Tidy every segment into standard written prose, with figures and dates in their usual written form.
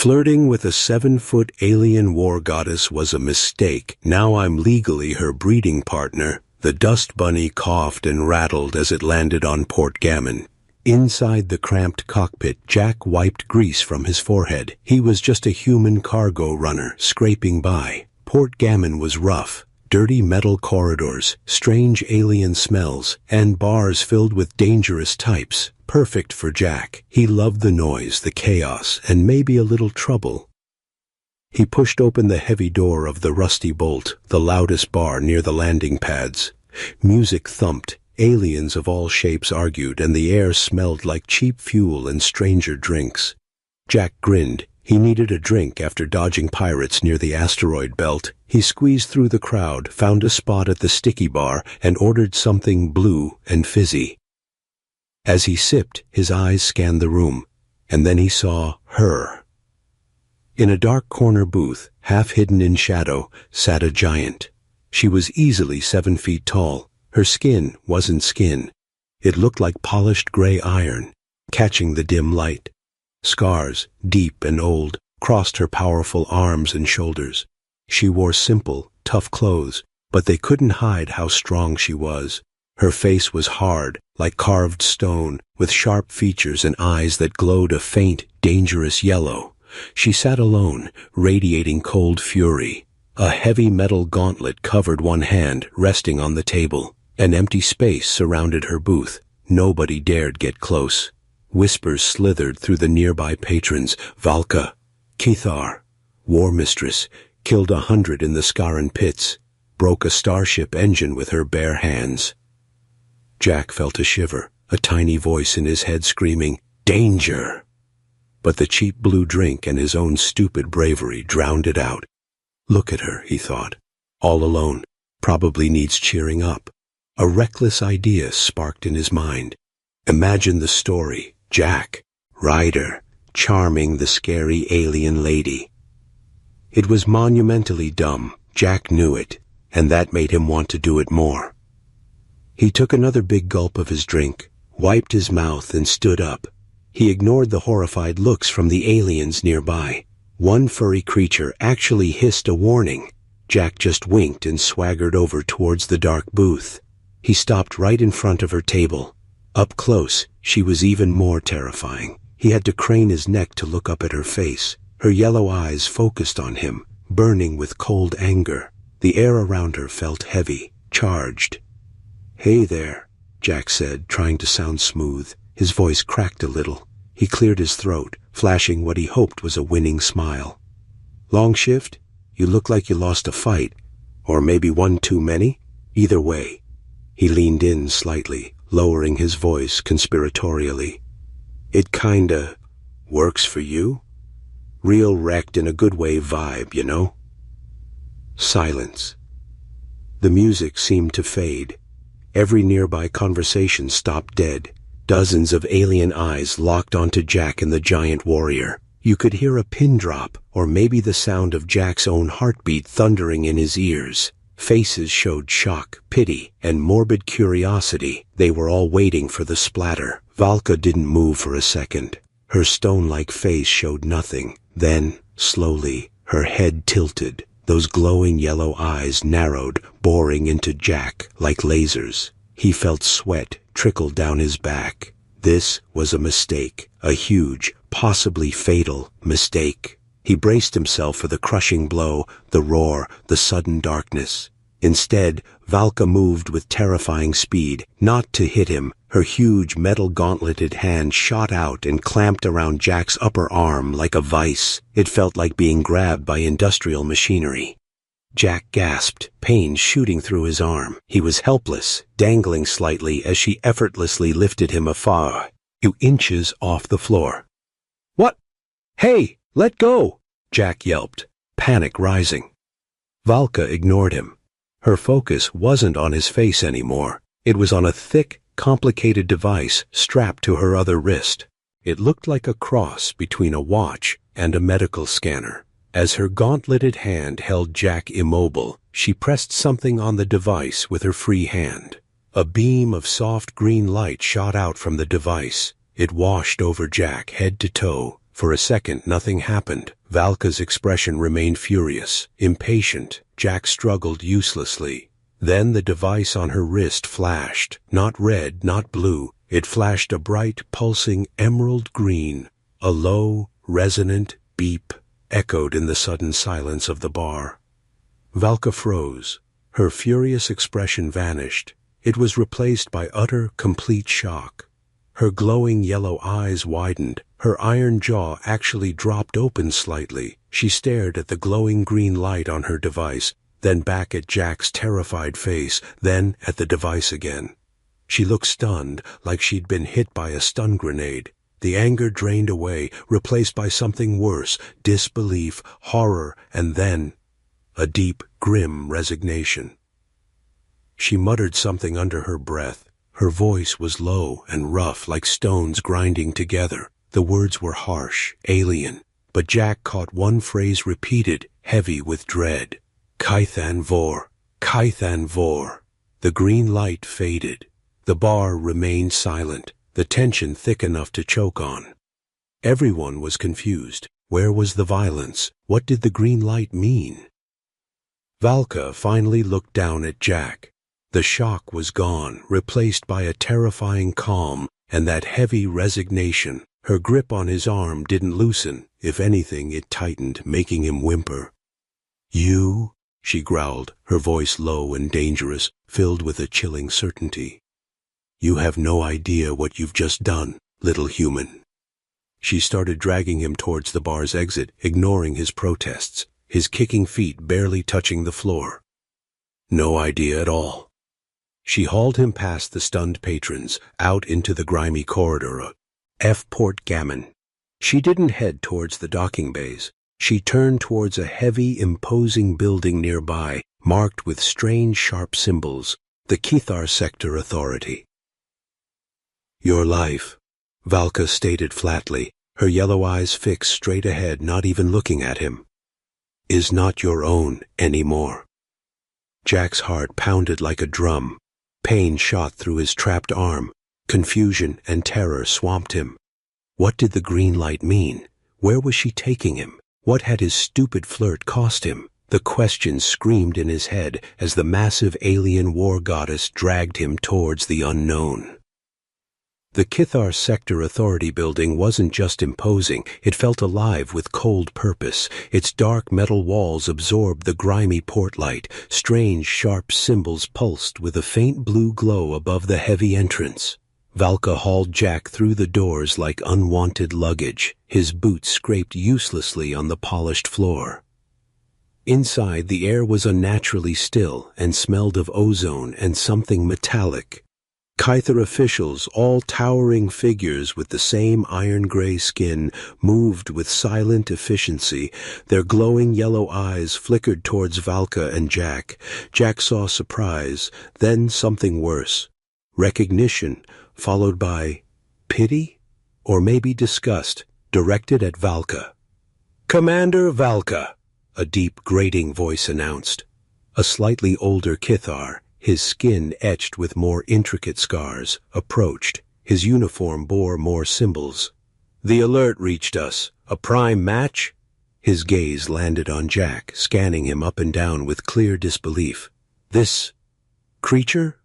Flirting with a 7-foot alien war goddess was a mistake. Now I'm legally her breeding partner. The dust bunny coughed and rattled as it landed on Portgammon. Inside the cramped cockpit, Jack wiped grease from his forehead. He was just a human cargo runner, scraping by. Portgammon was rough. Dirty metal corridors, strange alien smells, and bars filled with dangerous types. Perfect for Jack. He loved the noise, the chaos, and maybe a little trouble. He pushed open the heavy door of the Rusty Bolt, the loudest bar near the landing pads. Music thumped. Aliens of all shapes argued, and the air smelled like cheap fuel and stranger drinks. Jack grinned. He needed a drink after dodging pirates near the asteroid belt. He squeezed through the crowd, found a spot at the sticky bar, and ordered something blue and fizzy. As he sipped, his eyes scanned the room, and then he saw her. In a dark corner booth, half hidden in shadow, sat a giant. She was easily 7 feet tall. Her skin wasn't skin. It looked like polished gray iron, catching the dim light. Scars, deep and old, crossed her powerful arms and shoulders. She wore simple, tough clothes, but they couldn't hide how strong she was. Her face was hard, like carved stone, with sharp features and eyes that glowed a faint, dangerous yellow. She sat alone, radiating cold fury. A heavy metal gauntlet covered one hand, resting on the table. An empty space surrounded her booth. Nobody dared get close. Whispers slithered through the nearby patrons. Valka, Kithar, War Mistress, killed 100 in the Skaran pits, broke a starship engine with her bare hands. Jack felt a shiver, a tiny voice in his head screaming, "Danger!" But the cheap blue drink and his own stupid bravery drowned it out. Look at her, he thought. All alone, probably needs cheering up. A reckless idea sparked in his mind. Imagine the story. Jack, Ryder, charming the scary alien lady. It was monumentally dumb. Jack knew it, and that made him want to do it more. He took another big gulp of his drink, wiped his mouth, and stood up. He ignored the horrified looks from the aliens nearby. One furry creature actually hissed a warning. Jack just winked and swaggered over towards the dark booth. He stopped right in front of her table. Up close, she was even more terrifying. He had to crane his neck to look up at her face. Her yellow eyes focused on him, burning with cold anger. The air around her felt heavy, charged. "Hey there," Jack said, trying to sound smooth. His voice cracked a little. He cleared his throat, flashing what he hoped was a winning smile. "Long shift? You look like you lost a fight. Or maybe one too many? Either way." He leaned in slightly, lowering his voice conspiratorially. "It kinda works for you? Real wrecked in a good way vibe, you know?" Silence. The music seemed to fade. Every nearby conversation stopped dead. Dozens of alien eyes locked onto Jack and the giant warrior. You could hear a pin drop, or maybe the sound of Jack's own heartbeat thundering in his ears. Faces showed shock, pity, and morbid curiosity. They were all waiting for the splatter. Valka didn't move for a second. Her stone-like face showed nothing. Then, slowly, her head tilted. Those glowing yellow eyes narrowed, boring into Jack like lasers. He felt sweat trickle down his back. This was a mistake, a huge, possibly fatal mistake. He braced himself for the crushing blow, the roar, the sudden darkness. Instead, Valka moved with terrifying speed, not to hit him. Her huge metal gauntleted hand shot out and clamped around Jack's upper arm like a vice. It felt like being grabbed by industrial machinery. Jack gasped, pain shooting through his arm. He was helpless, dangling slightly as she effortlessly lifted him a few inches off the floor. "What? Hey, let go!" Jack yelped, panic rising. Valka ignored him. Her focus wasn't on his face anymore. It was on a thick, complicated device strapped to her other wrist. It looked like a cross between a watch and a medical scanner. As her gauntleted hand held Jack immobile, she pressed something on the device with her free hand. A beam of soft green light shot out from the device. It washed over Jack head to toe, For a second, nothing happened. Valka's expression remained furious, impatient. Jack struggled uselessly. Then the device on her wrist flashed. Not red, not blue. It flashed a bright, pulsing emerald green. A low, resonant beep echoed in the sudden silence of the bar. Valka froze. Her furious expression vanished. It was replaced by utter, complete shock. Her glowing yellow eyes widened. Her iron jaw actually dropped open slightly. She stared at the glowing green light on her device, then back at Jack's terrified face, then at the device again. She looked stunned, like she'd been hit by a stun grenade. The anger drained away, replaced by something worse, disbelief, horror, and then a deep, grim resignation. She muttered something under her breath. Her voice was low and rough, like stones grinding together. The words were harsh, alien, but Jack caught one phrase repeated, heavy with dread. Kythan Vor, Kythan Vor. The green light faded. The bar remained silent, the tension thick enough to choke on. Everyone was confused. Where was the violence? What did the green light mean? Valka finally looked down at Jack. The shock was gone, replaced by a terrifying calm and that heavy resignation. Her grip on his arm didn't loosen. If anything, it tightened, making him whimper. "You?" she growled, her voice low and dangerous, filled with a chilling certainty. "You have no idea what you've just done, little human." She started dragging him towards the bar's exit, ignoring his protests, his kicking feet barely touching the floor. "No idea at all." She hauled him past the stunned patrons, out into the grimy corridor. F. Port Gammon. She didn't head towards the docking bays. She turned towards a heavy, imposing building nearby, marked with strange, sharp symbols, the Kithar Sector Authority. "Your life," Valka stated flatly, her yellow eyes fixed straight ahead, not even looking at him, "is not your own anymore." Jack's heart pounded like a drum. Pain shot through his trapped arm. Confusion and terror swamped him. What did the green light mean? Where was she taking him? What had his stupid flirt cost him? The questions screamed in his head as the massive alien war goddess dragged him towards the unknown. The Kithar Sector Authority building wasn't just imposing, it felt alive with cold purpose. Its dark metal walls absorbed the grimy port light. Strange, sharp symbols pulsed with a faint blue glow above the heavy entrance. Valka hauled Jack through the doors like unwanted luggage. His boots scraped uselessly on the polished floor. Inside, the air was unnaturally still and smelled of ozone and something metallic. Kyther officials, all towering figures with the same iron-gray skin, moved with silent efficiency. Their glowing yellow eyes flickered towards Valka and Jack. Jack saw surprise, then something worse. Recognition, followed by pity? Or maybe disgust, directed at Valka. "Commander Valka," a deep, grating voice announced. A slightly older Kithar, his skin etched with more intricate scars, approached. His uniform bore more symbols. "The alert reached us. A prime match?" His gaze landed on Jack, scanning him up and down with clear disbelief. "This creature?"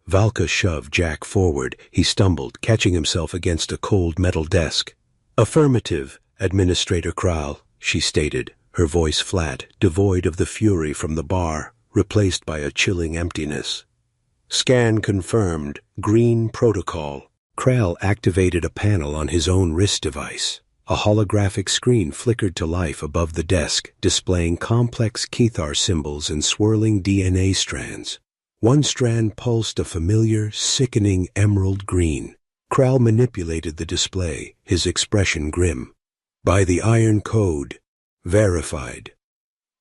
Valka shoved Jack forward. He stumbled, catching himself against a cold metal desk. "Affirmative, Administrator Kral," she stated, her voice flat, devoid of the fury from the bar, replaced by a chilling emptiness. "Scan confirmed. Green protocol." Kral activated a panel on his own wrist device. A holographic screen flickered to life above the desk, displaying complex Kithar symbols and swirling DNA strands. One strand pulsed a familiar, sickening emerald green. Kral manipulated the display, his expression grim. "By the Iron Code. Verified.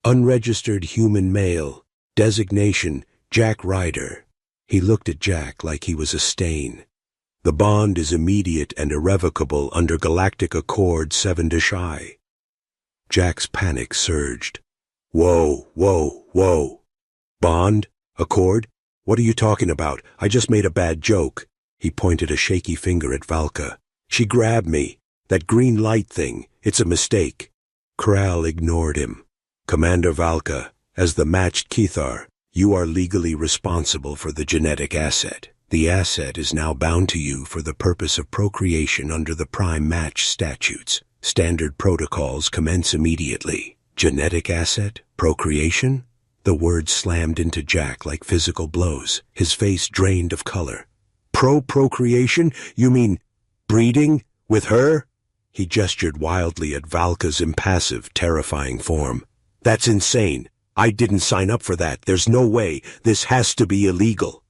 Unregistered human male. Designation, Jack Ryder." He looked at Jack like he was a stain. "The bond is immediate and irrevocable under Galactic Accord 7-I." Jack's panic surged. "Whoa, whoa, whoa. Bond? Accord? What are you talking about? I just made a bad joke." He pointed a shaky finger at Valka. "She grabbed me. That green light thing, it's a mistake. Kral ignored him. Commander Valka, as the matched Kithar, you are legally responsible for the genetic asset. The asset is now bound to you for the purpose of procreation under the prime match statutes. Standard protocols commence immediately. Genetic asset? Procreation? The words slammed into Jack like physical blows, his face drained of color. Procreation? You mean breeding? With her? He gestured wildly at Valka's impassive, terrifying form. That's insane. I didn't sign up for that. There's no way. This has to be illegal.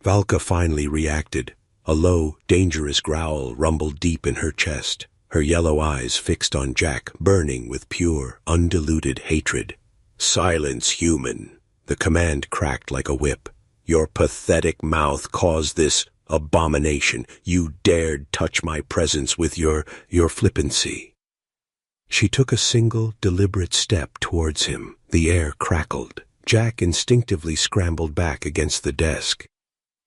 Valka finally reacted. A low, dangerous growl rumbled deep in her chest, her yellow eyes fixed on Jack, burning with pure, undiluted hatred. Silence, human. The command cracked like a whip. Your pathetic mouth caused this abomination. You dared touch my presence with your flippancy. She took a single, deliberate step towards him. The air crackled. Jack instinctively scrambled back against the desk.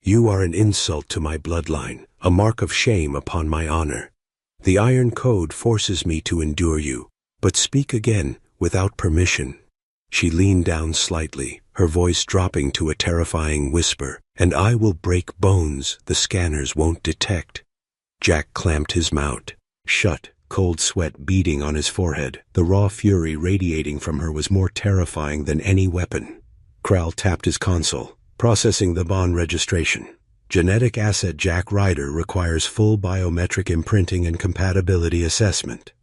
You are an insult to my bloodline, a mark of shame upon my honor. The Iron Code forces me to endure you, but speak again without permission. She leaned down slightly, her voice dropping to a terrifying whisper, and I will break bones the scanners won't detect. Jack clamped his mouth shut, cold sweat beading on his forehead. The raw fury radiating from her was more terrifying than any weapon. Kral tapped his console, processing the bond registration. Genetic asset Jack Ryder requires full biometric imprinting and compatibility assessment.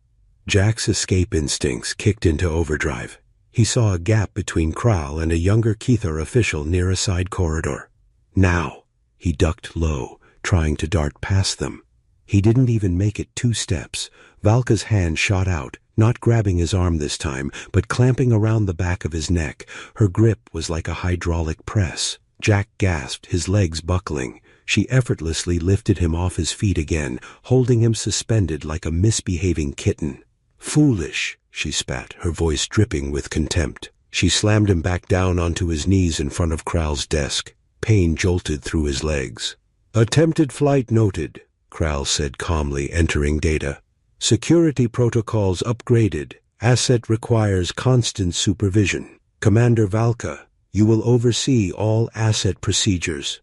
Jack's escape instincts kicked into overdrive. He saw a gap between Kral and a younger Kithar official near a side corridor. Now! He ducked low, trying to dart past them. He didn't even make it 2 steps. Valka's hand shot out, not grabbing his arm this time, but clamping around the back of his neck. Her grip was like a hydraulic press. Jack gasped, his legs buckling. She effortlessly lifted him off his feet again, holding him suspended like a misbehaving kitten. Foolish, she spat, her voice dripping with contempt. She slammed him back down onto his knees in front of Kral's desk. Pain jolted through his legs. Attempted flight noted, Kral said calmly, entering data. Security protocols upgraded. Asset requires constant supervision. Commander Valka, you will oversee all asset procedures.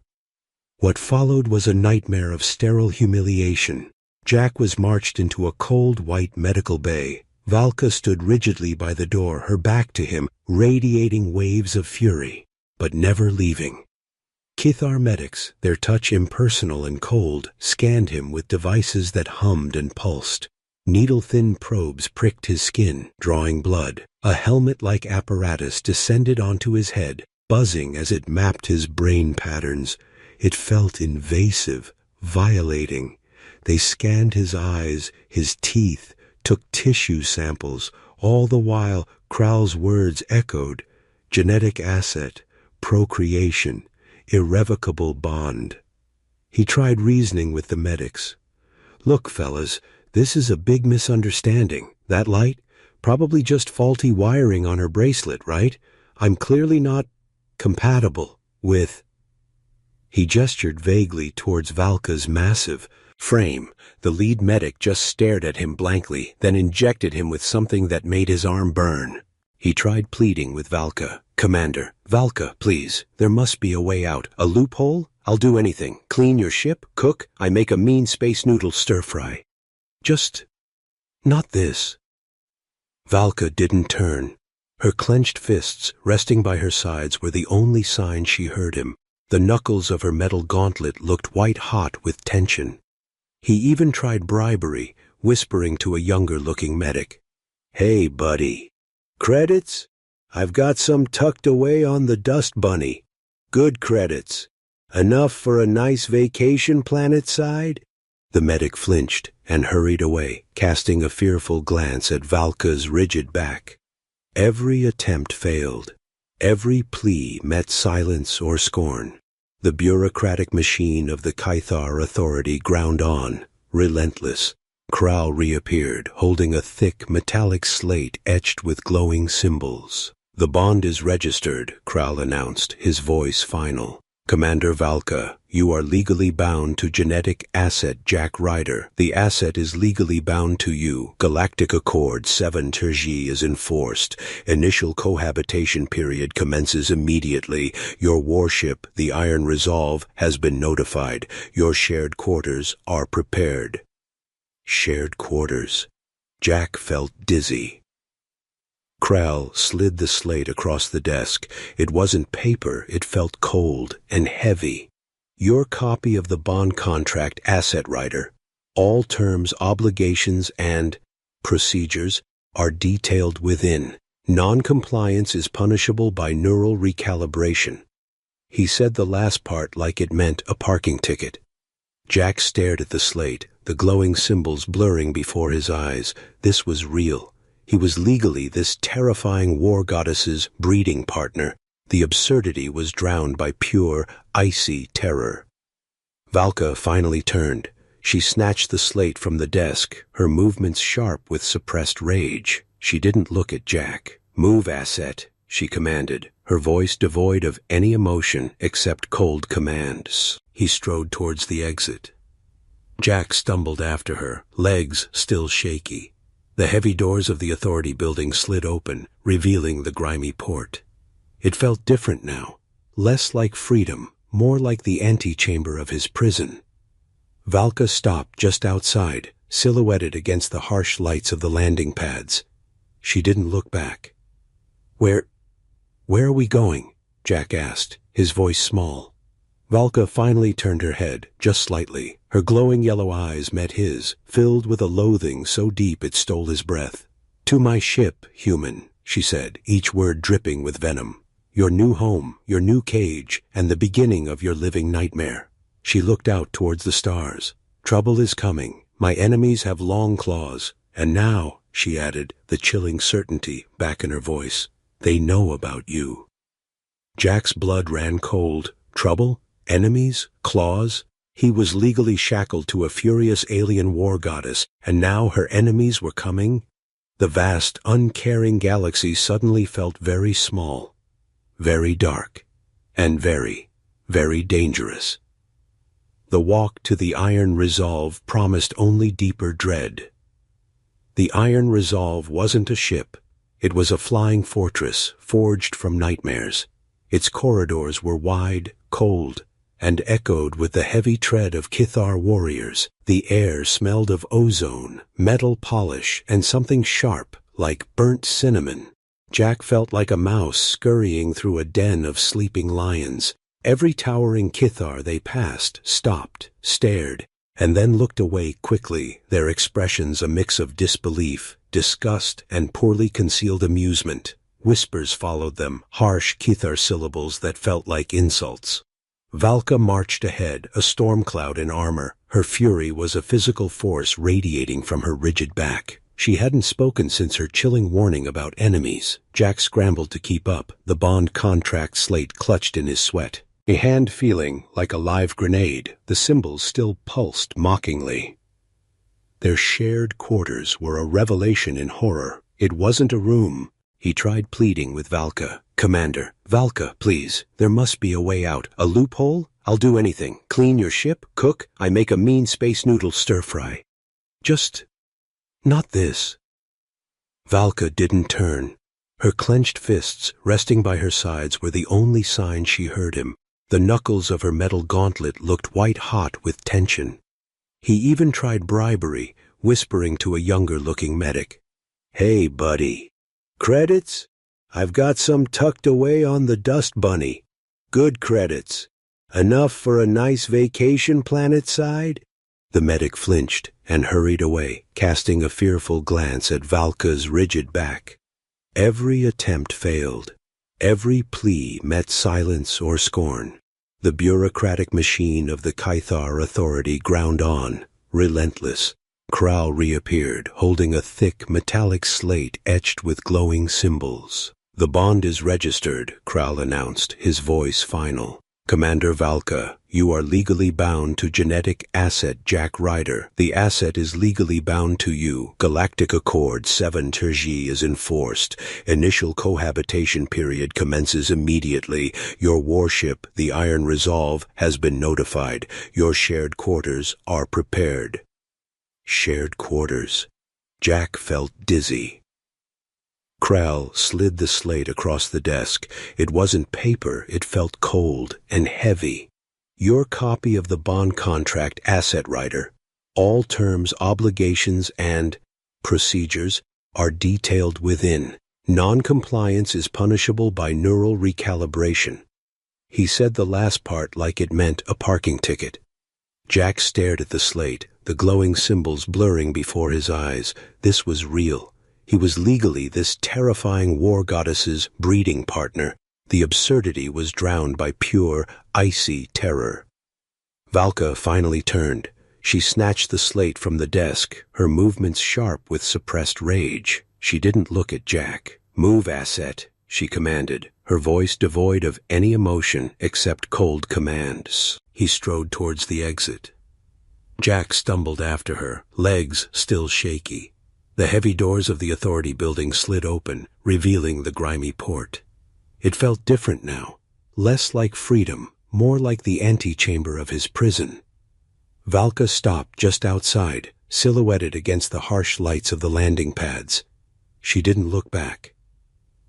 What followed was a nightmare of sterile humiliation. Jack was marched into a cold white medical bay. Valka stood rigidly by the door, her back to him, radiating waves of fury, but never leaving. Kithar medics, their touch impersonal and cold, scanned him with devices that hummed and pulsed. Needle-thin probes pricked his skin, drawing blood. A helmet-like apparatus descended onto his head, buzzing as it mapped his brain patterns. It felt invasive, violating. They scanned his eyes, his teeth, took tissue samples. All the while, Kral's words echoed. Genetic asset, procreation, irrevocable bond. He tried reasoning with the medics. Look, fellas, this is a big misunderstanding. That light? Probably just faulty wiring on her bracelet, right? I'm clearly not compatible with... He gestured vaguely towards Valka's massive frame. The lead medic just stared at him blankly, then injected him with something that made his arm burn. He tried pleading with Valka. Commander, Valka, please, there must be a way out. A loophole? I'll do anything. Clean your ship, cook, I make a mean space noodle stir-fry. Just not this. Valka didn't turn. Her clenched fists, resting by her sides, were the only sign she heard him. The knuckles of her metal gauntlet looked white-hot with tension. He even tried bribery, whispering to a younger-looking medic. Hey, buddy. Credits? I've got some tucked away on the dust bunny. Good credits. Enough for a nice vacation planet-side? The medic flinched and hurried away, casting a fearful glance at Valka's rigid back. Every attempt failed. Every plea met silence or scorn. The bureaucratic machine of the Kithar Authority ground on, relentless. Kral reappeared, holding a thick metallic slate etched with glowing symbols. The bond is registered, Kral announced, his voice final. Commander Valka, you are legally bound to genetic asset Jack Ryder. The asset is legally bound to you. Galactic Accord 7 Tergi is enforced. Initial cohabitation period commences immediately. Your warship, the Iron Resolve, has been notified. Your shared quarters are prepared. Shared quarters. Jack felt dizzy. Krell slid the slate across the desk. It wasn't paper, it felt cold and heavy. Your copy of the bond contract, Asset Rider. All terms, obligations, and procedures are detailed within. Non-compliance is punishable by neural recalibration. He said the last part like it meant a parking ticket. Jack stared at the slate, the glowing symbols blurring before his eyes. This was real. He was legally this terrifying war goddess's breeding partner. The absurdity was drowned by pure, icy terror. Valka finally turned. She snatched the slate from the desk, her movements sharp with suppressed rage. She didn't look at Jack. "Move, Asset," she commanded, her voice devoid of any emotion except cold commands. He strode towards the exit. Jack stumbled after her, legs still shaky. The heavy doors of the Authority building slid open, revealing the grimy port. It felt different now, less like freedom, more like the antechamber of his prison. Valka stopped just outside, silhouetted against the harsh lights of the landing pads. She didn't look back. Where are we going?" Jack asked, his voice small. Valka finally turned her head, just slightly. Her glowing yellow eyes met his, filled with a loathing so deep it stole his breath. "To my ship, human," she said, each word dripping with venom. "Your new home, your new cage, and the beginning of your living nightmare." She looked out towards the stars. "Trouble is coming. My enemies have long claws. And now," she added, the chilling certainty back in her voice, "they know about you." Jack's blood ran cold. Trouble? Enemies? Claws? He was legally shackled to a furious alien war goddess, and now her enemies were coming? The vast, uncaring galaxy suddenly felt very small, very dark, and very, very dangerous. The walk to the Iron Resolve promised only deeper dread. The Iron Resolve wasn't a ship. It was a flying fortress, forged from nightmares. Its corridors were wide, cold, and echoed with the heavy tread of Kithar warriors. The air smelled of ozone, metal polish, and something sharp, like burnt cinnamon. Jack felt like a mouse scurrying through a den of sleeping lions. Every towering Kithar they passed stopped, stared, and then looked away quickly, their expressions a mix of disbelief, disgust, and poorly concealed amusement. Whispers followed them, harsh Kithar syllables that felt like insults. Valka marched ahead, a storm cloud in armor. Her fury was a physical force radiating from her rigid back. She hadn't spoken since her chilling warning about enemies. Jack scrambled to keep up, the bond contract slate clutched in his sweat. A hand feeling like a live grenade, the symbols still pulsed mockingly. Their shared quarters were a revelation in horror. It wasn't a room. He tried pleading with Valka. "Commander, Valka, please, there must be a way out. A loophole? I'll do anything. Clean your ship, cook, I make a mean space noodle stir-fry. Just not this." Valka didn't turn. Her clenched fists, resting by her sides, were the only sign she heard him. The knuckles of her metal gauntlet looked white-hot with tension. He even tried bribery, whispering to a younger-looking medic. "Hey, buddy. Credits? I've got some tucked away on the Dust Bunny. Good credits. Enough for a nice vacation planet-side?" The medic flinched and hurried away, casting a fearful glance at Valka's rigid back. Every attempt failed. Every plea met silence or scorn. The bureaucratic machine of the Kithar Authority ground on, relentless. Krell reappeared, holding a thick metallic slate etched with glowing symbols. "The bond is registered," Krell announced, his voice final. "Commander Valka, You are legally bound to genetic asset Jack Ryder. The asset is legally bound to you. Galactic Accord 7 Tergi is enforced. Initial cohabitation period commences immediately. Your warship, the Iron Resolve, has been notified. Your shared quarters are prepared. Shared quarters. Jack felt dizzy. Krell slid the slate across the desk. It wasn't paper, it felt cold and heavy. Your copy of the bond contract, Asset Writer. All terms, obligations, and procedures are detailed within. Non-compliance is punishable by neural recalibration. He said the last part like it meant a parking ticket. Jack stared at the slate, the glowing symbols blurring before his eyes. This was real. He was legally this terrifying war goddess's breeding partner. The absurdity was drowned by pure, icy terror. Valka finally turned. She snatched the slate from the desk, her movements sharp with suppressed rage. She didn't look at Jack. "Move, Asset," she commanded, her voice devoid of any emotion except cold commands. He strode towards the exit. Jack stumbled after her, legs still shaky. The heavy doors of the authority building slid open, revealing the grimy port. It felt different now, less like freedom, more like the antechamber of his prison. Valka stopped just outside, silhouetted against the harsh lights of the landing pads. She didn't look back.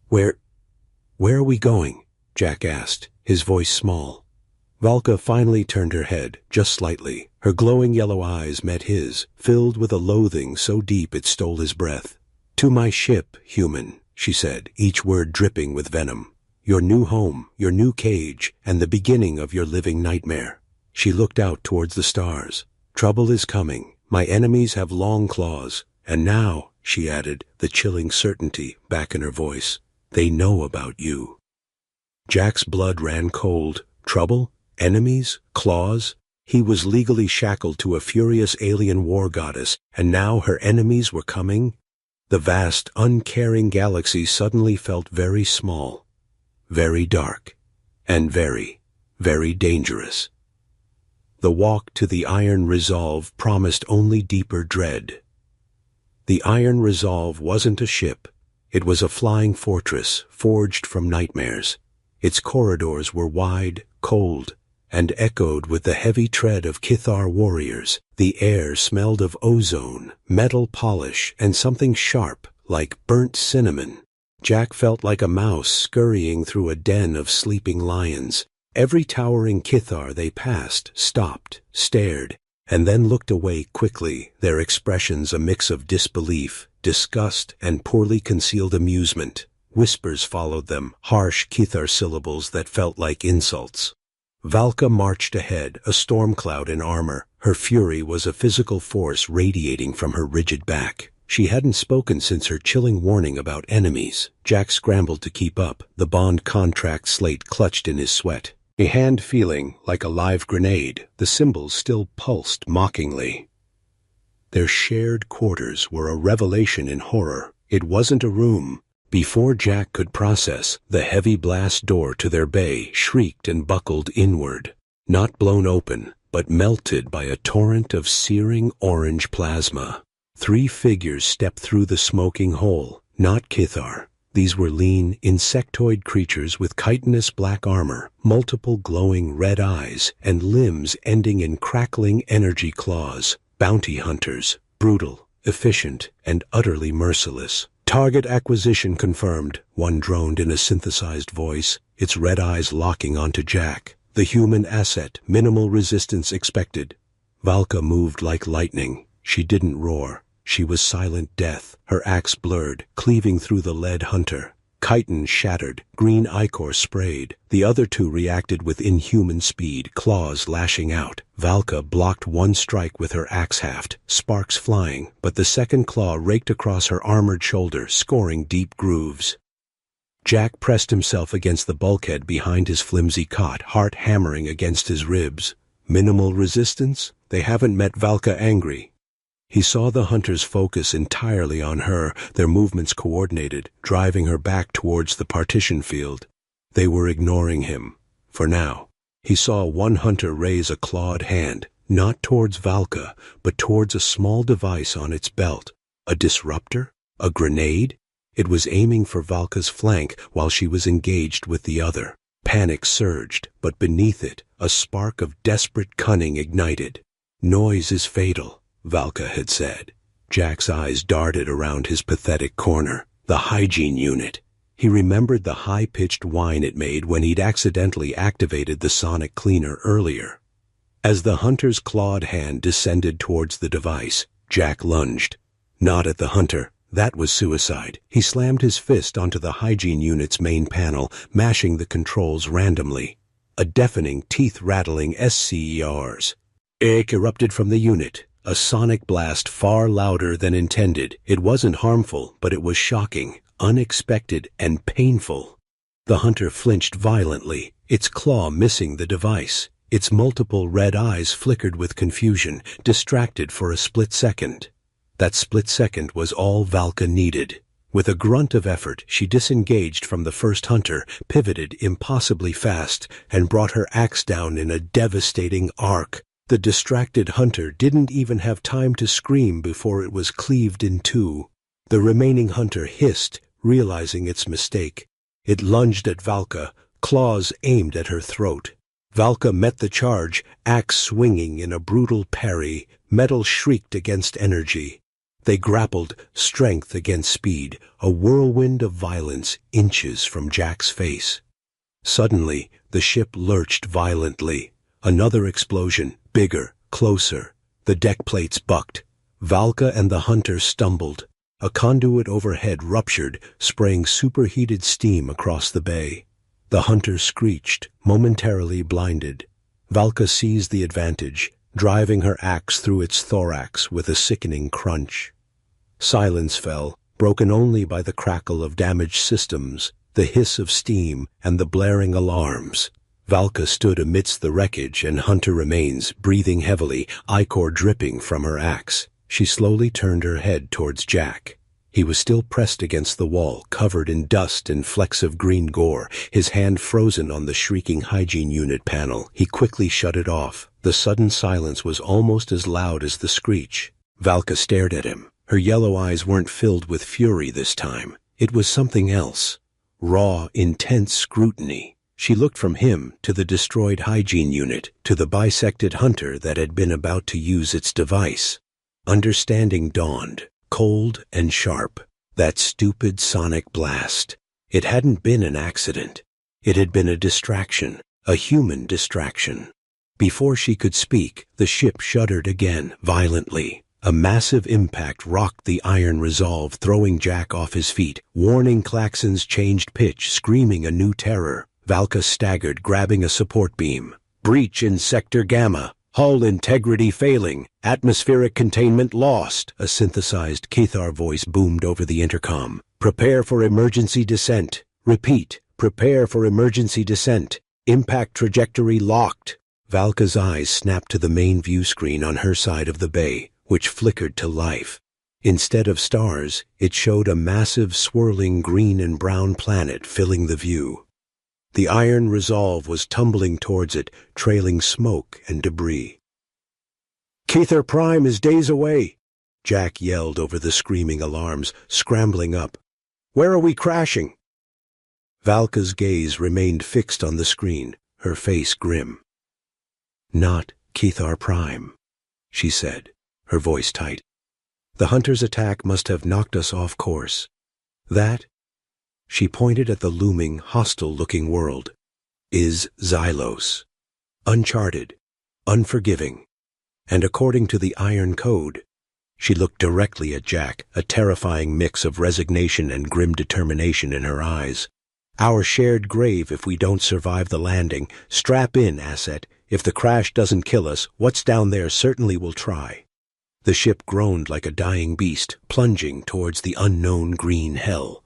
Where are we going?" Jack asked, his voice small. Valka finally turned her head, just slightly. Her glowing yellow eyes met his, filled with a loathing so deep it stole his breath. "To my ship, human," she said, each word dripping with venom. "Your new home, your new cage, and the beginning of your living nightmare." She looked out towards the stars. "Trouble is coming. My enemies have long claws. And now," she added, the chilling certainty back in her voice, "they know about you." Jack's blood ran cold. Trouble? Enemies? Claws? He was legally shackled to a furious alien war goddess, and now her enemies were coming? The vast, uncaring galaxy suddenly felt very small, very dark, and very, very dangerous. The walk to the Iron Resolve promised only deeper dread. The Iron Resolve wasn't a ship. It was a flying fortress forged from nightmares. Its corridors were wide, cold, and echoed with the heavy tread of Kithar warriors. The air smelled of ozone, metal polish, and something sharp, like burnt cinnamon. Jack felt like a mouse scurrying through a den of sleeping lions. Every towering Kithar they passed stopped, stared, and then looked away quickly, their expressions a mix of disbelief, disgust, and poorly concealed amusement. Whispers followed them, harsh Kithar syllables that felt like insults. Valka marched ahead, a storm cloud in armor. Her fury was a physical force radiating from her rigid back. She hadn't spoken since her chilling warning about enemies. Jack scrambled to keep up, the bond contract slate clutched in his sweat. A hand feeling like a live grenade, the symbols still pulsed mockingly. Their shared quarters were a revelation in horror. It wasn't a room. Before Jack could process, the heavy blast door to their bay shrieked and buckled inward, not blown open, but melted by a torrent of searing orange plasma. 3 figures stepped through the smoking hole, not Kithar. These were lean, insectoid creatures with chitinous black armor, multiple glowing red eyes, and limbs ending in crackling energy claws. Bounty hunters, brutal, efficient, and utterly merciless. "Target acquisition confirmed," one droned in a synthesized voice, its red eyes locking onto Jack. "The human asset, minimal resistance expected." Valka moved like lightning. She didn't roar. She was silent death, her axe blurred, cleaving through the lead hunter. Chitin shattered, green ichor sprayed. The other 2 reacted with inhuman speed, claws lashing out. Valka blocked one strike with her axe haft, sparks flying, but the second claw raked across her armored shoulder, scoring deep grooves. Jack pressed himself against the bulkhead behind his flimsy cot, heart hammering against his ribs. Minimal resistance? They haven't met Valka angry. He saw the hunters focus entirely on her, their movements coordinated, driving her back towards the partition field. They were ignoring him. For now. He saw one hunter raise a clawed hand, not towards Valka, but towards a small device on its belt. A disruptor? A grenade? It was aiming for Valka's flank while she was engaged with the other. Panic surged, but beneath it, a spark of desperate cunning ignited. "Noise is fatal," Valka had said. Jack's eyes darted around his pathetic corner. The hygiene unit. He remembered the high-pitched whine it made when he'd accidentally activated the sonic cleaner earlier. As the hunter's clawed hand descended towards the device, Jack lunged. Not at the hunter. That was suicide. He slammed his fist onto the hygiene unit's main panel, mashing the controls randomly. A deafening, teeth-rattling SCERs. Ache erupted from the unit, a sonic blast far louder than intended. It wasn't harmful, but it was shocking, unexpected, and painful. The hunter flinched violently, its claw missing the device. Its multiple red eyes flickered with confusion, distracted for a split second. That split second was all Valka needed. With a grunt of effort, she disengaged from the first hunter, pivoted impossibly fast, and brought her axe down in a devastating arc. The distracted hunter didn't even have time to scream before it was cleaved in two. The remaining hunter hissed, realizing its mistake. It lunged at Valka, claws aimed at her throat. Valka met the charge, axe swinging in a brutal parry. Metal shrieked against energy. They grappled, strength against speed, a whirlwind of violence inches from Jack's face. Suddenly, the ship lurched violently. Another explosion, bigger, closer. The deck plates bucked. Valka and the hunter stumbled. A conduit overhead ruptured, spraying superheated steam across the bay. The hunter screeched, momentarily blinded. Valka seized the advantage, driving her axe through its thorax with a sickening crunch. Silence fell, broken only by the crackle of damaged systems, the hiss of steam, and the blaring alarms. Valka stood amidst the wreckage and hunter remains, breathing heavily, ichor dripping from her axe. She slowly turned her head towards Jack. He was still pressed against the wall, covered in dust and flecks of green gore, his hand frozen on the shrieking hygiene unit panel. He quickly shut it off. The sudden silence was almost as loud as the screech. Valka stared at him. Her yellow eyes weren't filled with fury this time. It was something else. Raw, intense scrutiny. She looked from him to the destroyed hygiene unit, to the bisected hunter that had been about to use its device. Understanding dawned, cold and sharp. That stupid sonic blast. It hadn't been an accident. It had been a distraction, a human distraction. Before she could speak, the ship shuddered again, violently. A massive impact rocked the iron resolve, throwing Jack off his feet. Warning klaxons changed pitch, screaming a new terror. Valka staggered, grabbing a support beam. "Breach in Sector Gamma. Hull integrity failing. Atmospheric containment lost," a synthesized Cathar voice boomed over the intercom. "Prepare for emergency descent. Repeat, prepare for emergency descent. Impact trajectory locked." Valka's eyes snapped to the main view screen on her side of the bay, which flickered to life. Instead of stars, it showed a massive swirling green and brown planet filling the view. The iron resolve was tumbling towards it, trailing smoke and debris. "Cathar Prime is days away," Jack yelled over the screaming alarms, scrambling up. "Where are we crashing?" Valka's gaze remained fixed on the screen, her face grim. "Not Cathar Prime," she said, her voice tight. "The hunter's attack must have knocked us off course. That," she pointed at the looming, hostile-looking world, "is Xylos. Uncharted, unforgiving, and according to the Iron Code," she looked directly at Jack, a terrifying mix of resignation and grim determination in her eyes. "Our shared grave if we don't survive the landing. Strap in, asset. If the crash doesn't kill us, what's down there certainly will try." The ship groaned like a dying beast, plunging towards the unknown green hell.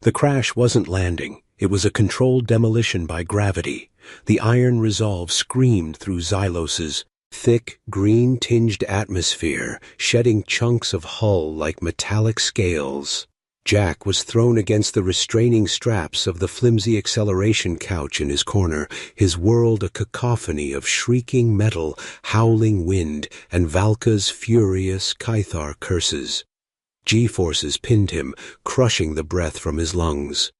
The crash wasn't landing. It was a controlled demolition by gravity. The iron resolve screamed through Xylos's thick, green-tinged atmosphere, shedding chunks of hull like metallic scales. Jack was thrown against the restraining straps of the flimsy acceleration couch in his corner, his world a cacophony of shrieking metal, howling wind, and Valka's furious Kythar curses. G-forces pinned him, crushing the breath from his lungs.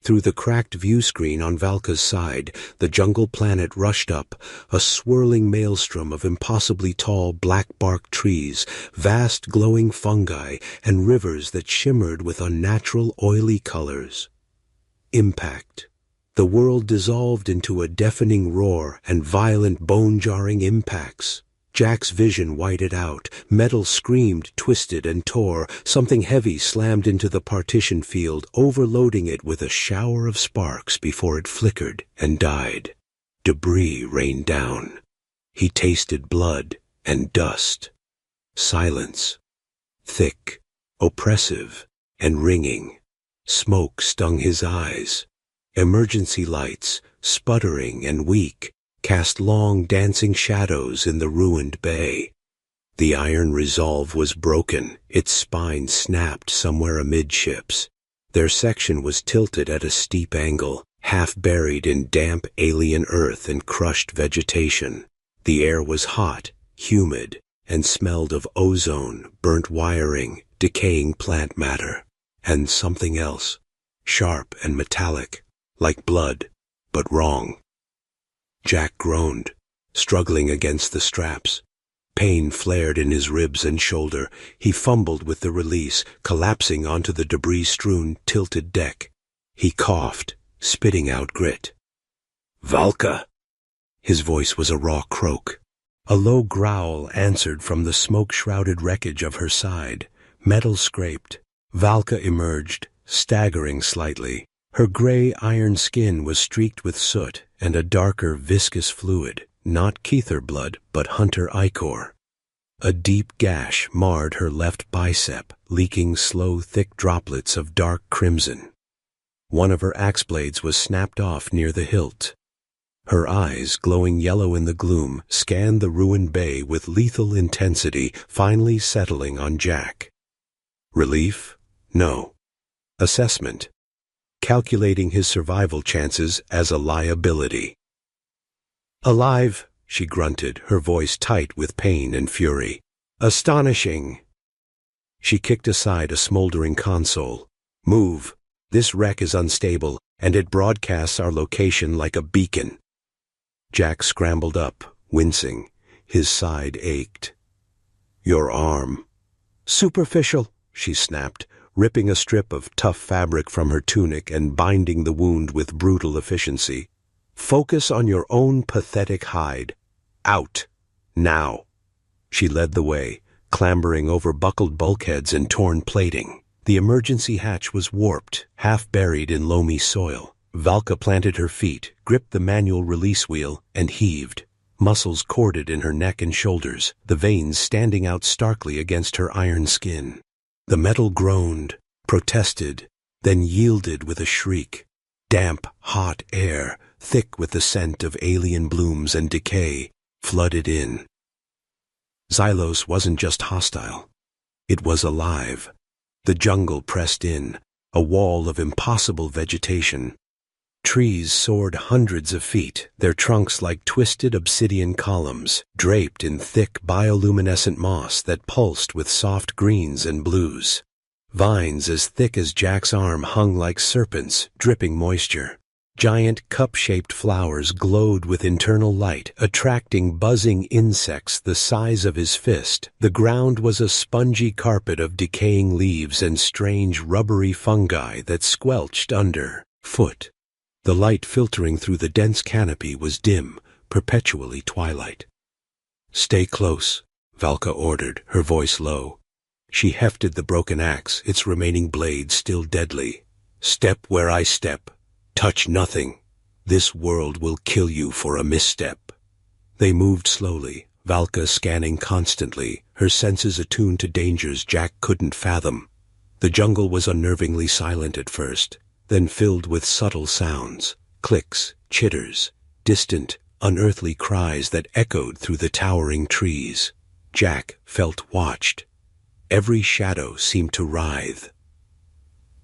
Through the cracked view screen on Valka's side, the jungle planet rushed up, a swirling maelstrom of impossibly tall black-barked trees, vast glowing fungi, and rivers that shimmered with unnatural oily colors. Impact. The world dissolved into a deafening roar and violent bone-jarring impacts. Jack's vision whited out. Metal screamed, twisted, and tore. Something heavy slammed into the partition field, overloading it with a shower of sparks before it flickered and died. Debris rained down. He tasted blood and dust. Silence. Thick, oppressive, and ringing. Smoke stung his eyes. Emergency lights, sputtering and weak, cast long dancing shadows in the ruined bay. The iron resolve was broken, its spine snapped somewhere amidships. Their section was tilted at a steep angle, half buried in damp alien earth and crushed vegetation. The air was hot, humid, and smelled of ozone, burnt wiring, decaying plant matter, and something else, sharp and metallic, like blood, but wrong. Jack groaned, struggling against the straps. Pain flared in his ribs and shoulder. He fumbled with the release, collapsing onto the debris-strewn, tilted deck. He coughed, spitting out grit. "Valka!" His voice was a raw croak. A low growl answered from the smoke-shrouded wreckage of her side. Metal scraped. Valka emerged, staggering slightly. Her gray iron skin was streaked with soot and a darker viscous fluid, not Keither blood, but hunter ichor. A deep gash marred her left bicep, leaking slow, thick droplets of dark crimson. One of her axe blades was snapped off near the hilt. Her eyes, glowing yellow in the gloom, scanned the ruined bay with lethal intensity, finally settling on Jack. Relief? No. Assessment. Calculating his survival chances as a liability. "Alive," she grunted, her voice tight with pain and fury. "Astonishing." She kicked aside a smoldering console. "Move. This wreck is unstable, and it broadcasts our location like a beacon." Jack scrambled up, wincing. His side ached. "Your arm." "Superficial," she snapped, ripping a strip of tough fabric from her tunic and binding the wound with brutal efficiency. "Focus on your own pathetic hide. Out. Now." She led the way, clambering over buckled bulkheads and torn plating. The emergency hatch was warped, half buried in loamy soil. Valka planted her feet, gripped the manual release wheel, and heaved. Muscles corded in her neck and shoulders, the veins standing out starkly against her iron skin. The metal groaned, protested, then yielded with a shriek. Damp, hot air, thick with the scent of alien blooms and decay, flooded in. Xylos wasn't just hostile. It was alive. The jungle pressed in, a wall of impossible vegetation. Trees soared hundreds of feet, their trunks like twisted obsidian columns, draped in thick bioluminescent moss that pulsed with soft greens and blues. Vines as thick as Jack's arm hung like serpents, dripping moisture. Giant cup-shaped flowers glowed with internal light, attracting buzzing insects the size of his fist. The ground was a spongy carpet of decaying leaves and strange rubbery fungi that squelched under, foot. The light filtering through the dense canopy was dim, perpetually twilight. "Stay close," Valka ordered, her voice low. She hefted the broken axe, its remaining blade still deadly. "Step where I step. Touch nothing. This world will kill you for a misstep." They moved slowly, Valka scanning constantly, her senses attuned to dangers Jack couldn't fathom. The jungle was unnervingly silent at first, then filled with subtle sounds, clicks, chitters, distant, unearthly cries that echoed through the towering trees. Jack felt watched. Every shadow seemed to writhe.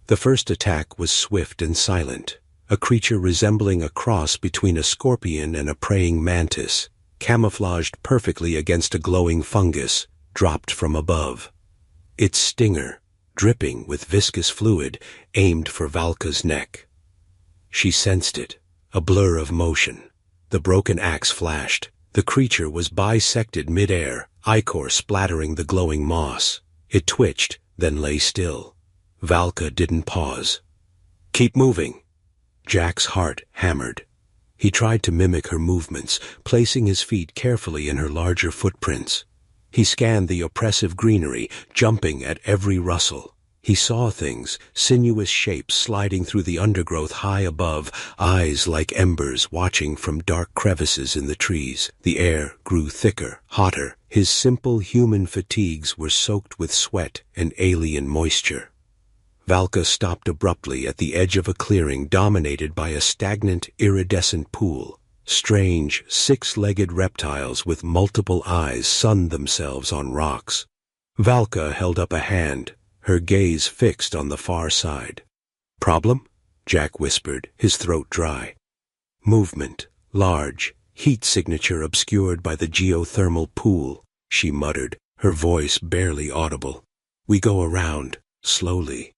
The first attack was swift and silent. A creature resembling a cross between a scorpion and a praying mantis, camouflaged perfectly against a glowing fungus, dropped from above. Its stinger, dripping with viscous fluid, aimed for Valka's neck. She sensed it, a blur of motion. The broken axe flashed. The creature was bisected mid-air, ichor splattering the glowing moss. It twitched, then lay still. Valka didn't pause. "Keep moving." Jack's heart hammered. He tried to mimic her movements, placing his feet carefully in her larger footprints. He scanned the oppressive greenery, jumping at every rustle. He saw things, sinuous shapes sliding through the undergrowth high above, eyes like embers watching from dark crevices in the trees. The air grew thicker, hotter. His simple human fatigues were soaked with sweat and alien moisture. Valka stopped abruptly at the edge of a clearing dominated by a stagnant, iridescent pool. Strange, six-legged reptiles with multiple eyes sunned themselves on rocks. Valka held up a hand, her gaze fixed on the far side. "Problem?" Jack whispered, his throat dry. "Movement, large, heat signature obscured by the geothermal pool," she muttered, her voice barely audible. "We go around, slowly."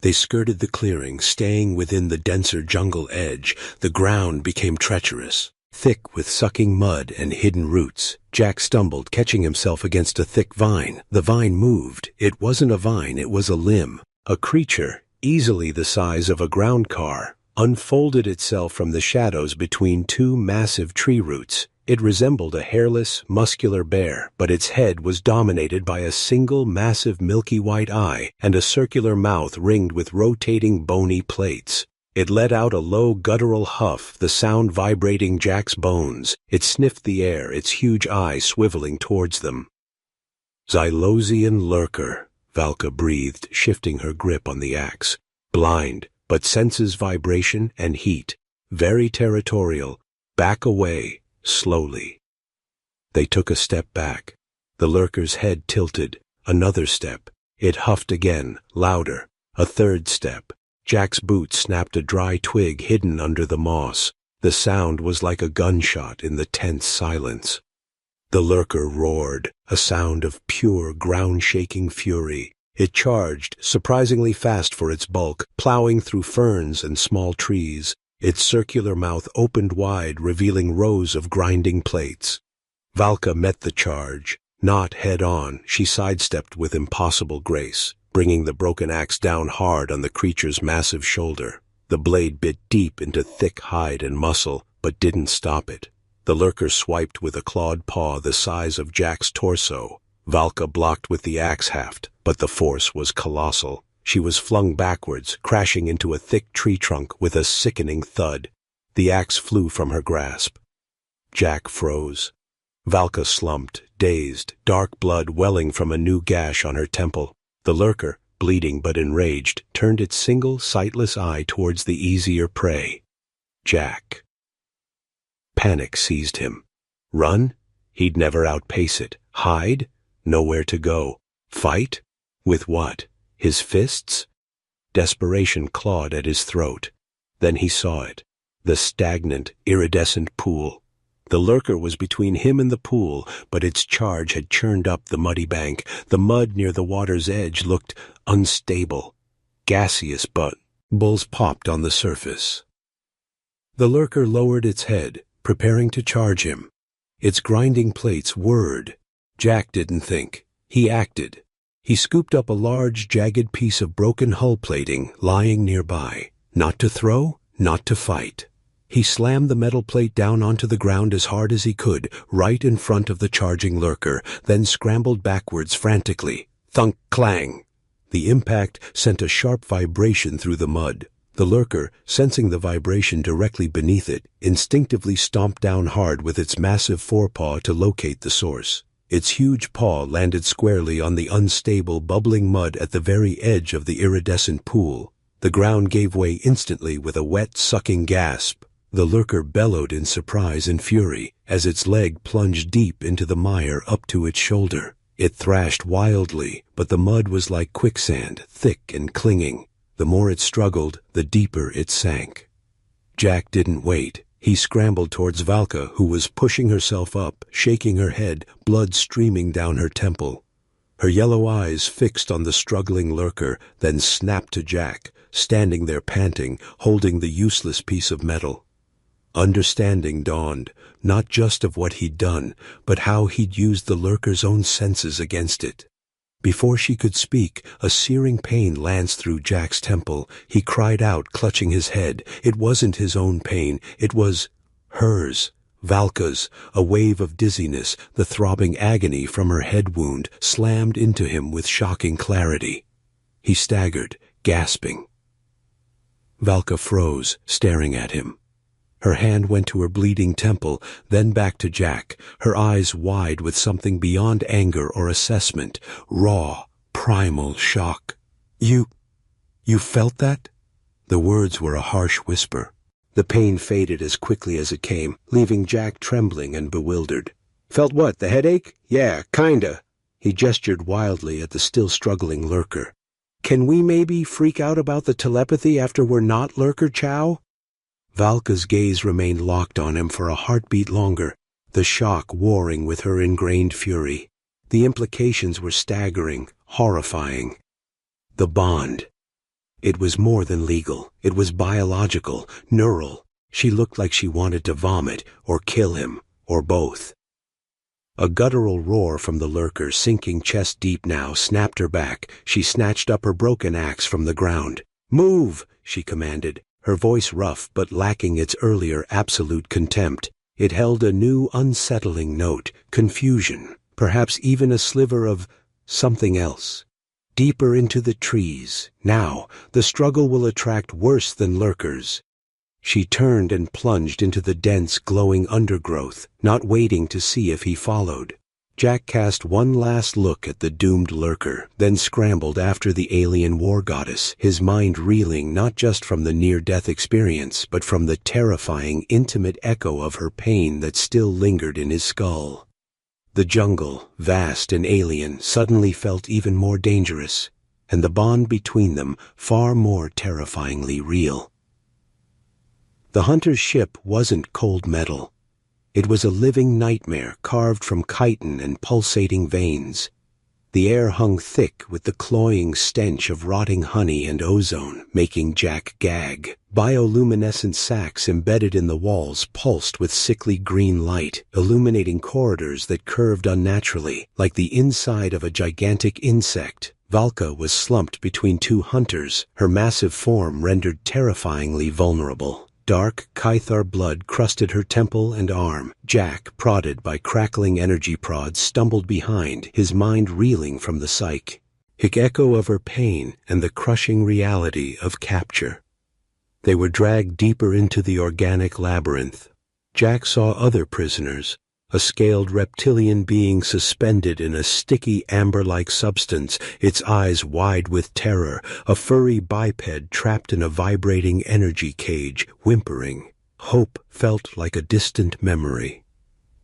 They skirted the clearing, staying within the denser jungle edge. The ground became treacherous, thick with sucking mud and hidden roots. Jack stumbled, catching himself against a thick vine. The vine moved. It wasn't a vine, it was a limb. A creature, easily the size of a ground car, unfolded itself from the shadows between two massive tree roots. It resembled a hairless, muscular bear, but its head was dominated by a single massive milky white eye and a circular mouth ringed with rotating bony plates. It let out a low guttural huff, the sound vibrating Jack's bones. It sniffed the air, its huge eye swiveling towards them. "Xylosian lurker," Valka breathed, shifting her grip on the axe. "Blind, but senses vibration and heat. Very territorial. Back away. Slowly." They took a step back. The lurker's head tilted. Another step. It huffed again, louder. A third step. Jack's boot snapped a dry twig hidden under the moss. The sound was like a gunshot in the tense silence. The lurker roared, a sound of pure, ground-shaking fury. It charged, surprisingly fast for its bulk, plowing through ferns and small trees. Its circular mouth opened wide, revealing rows of grinding plates. Valka met the charge. Not head-on, she sidestepped with impossible grace, bringing the broken axe down hard on the creature's massive shoulder. The blade bit deep into thick hide and muscle, but didn't stop it. The lurker swiped with a clawed paw the size of Jack's torso. Valka blocked with the axe haft, but the force was colossal. She was flung backwards, crashing into a thick tree trunk with a sickening thud. The axe flew from her grasp. Jack froze. Valka slumped, dazed, dark blood welling from a new gash on her temple. The lurker, bleeding but enraged, turned its single, sightless eye towards the easier prey. Jack. Panic seized him. Run? He'd never outpace it. Hide? Nowhere to go. Fight? With what? His fists? Desperation clawed at his throat. Then he saw it. The stagnant, iridescent pool. The lurker was between him and the pool, but its charge had churned up the muddy bank. The mud near the water's edge looked unstable, gaseous, but bubbles popped on the surface. The lurker lowered its head, preparing to charge him. Its grinding plates whirred. Jack didn't think. He acted. He scooped up a large, jagged piece of broken hull plating lying nearby. Not to throw, not to fight. He slammed the metal plate down onto the ground as hard as he could, right in front of the charging lurker, then scrambled backwards frantically. Thunk, clang! The impact sent a sharp vibration through the mud. The lurker, sensing the vibration directly beneath it, instinctively stomped down hard with its massive forepaw to locate the source. Its huge paw landed squarely on the unstable, bubbling mud at the very edge of the iridescent pool. The ground gave way instantly with a wet, sucking gasp. The lurker bellowed in surprise and fury as its leg plunged deep into the mire up to its shoulder. It thrashed wildly, but the mud was like quicksand, thick and clinging. The more it struggled, the deeper it sank. Jack didn't wait. He scrambled towards Valka, who was pushing herself up, shaking her head, blood streaming down her temple. Her yellow eyes fixed on the struggling lurker, then snapped to Jack, standing there panting, holding the useless piece of metal. Understanding dawned, not just of what he'd done, but how he'd used the lurker's own senses against it. Before she could speak, a searing pain lanced through Jack's temple. He cried out, clutching his head. It wasn't his own pain. It was hers, Valka's. A wave of dizziness, the throbbing agony from her head wound, slammed into him with shocking clarity. He staggered, gasping. Valka froze, staring at him. Her hand went to her bleeding temple, then back to Jack, her eyes wide with something beyond anger or assessment, raw, primal shock. You felt that?" The words were a harsh whisper. The pain faded as quickly as it came, leaving Jack trembling and bewildered. "Felt what, the headache? Yeah, kinda." He gestured wildly at the still struggling lurker. "Can we maybe freak out about the telepathy after we're not lurker chow?" Valka's gaze remained locked on him for a heartbeat longer, the shock warring with her ingrained fury. The implications were staggering, horrifying. The bond. It was more than legal. It was biological, neural. She looked like she wanted to vomit, or kill him, or both. A guttural roar from the lurker, sinking chest deep now, snapped her back. She snatched up her broken axe from the ground. "Move!" she commanded, her voice rough but lacking its earlier absolute contempt. It held a new unsettling note, confusion, perhaps even a sliver of something else. Deeper into the trees. Now, the struggle will attract worse than lurkers. She turned and plunged into the dense, glowing undergrowth, not waiting to see if he followed. Jack cast one last look at the doomed lurker, then scrambled after the alien war goddess, his mind reeling not just from the near-death experience, but from the terrifying, intimate echo of her pain that still lingered in his skull. The jungle, vast and alien, suddenly felt even more dangerous, and the bond between them far more terrifyingly real. The hunter's ship wasn't cold metal. It was a living nightmare carved from chitin and pulsating veins. The air hung thick with the cloying stench of rotting honey and ozone, making Jack gag. Bioluminescent sacs embedded in the walls pulsed with sickly green light, illuminating corridors that curved unnaturally, like the inside of a gigantic insect. Valka was slumped between two hunters, her massive form rendered terrifyingly vulnerable. Dark Kythar blood crusted her temple and arm. Jack, prodded by crackling energy prods, stumbled behind, his mind reeling from the psyche. Hic echo of her pain and the crushing reality of capture. They were dragged deeper into the organic labyrinth. Jack saw other prisoners, a scaled reptilian being suspended in a sticky amber-like substance, its eyes wide with terror, a furry biped trapped in a vibrating energy cage, whimpering. Hope felt like a distant memory.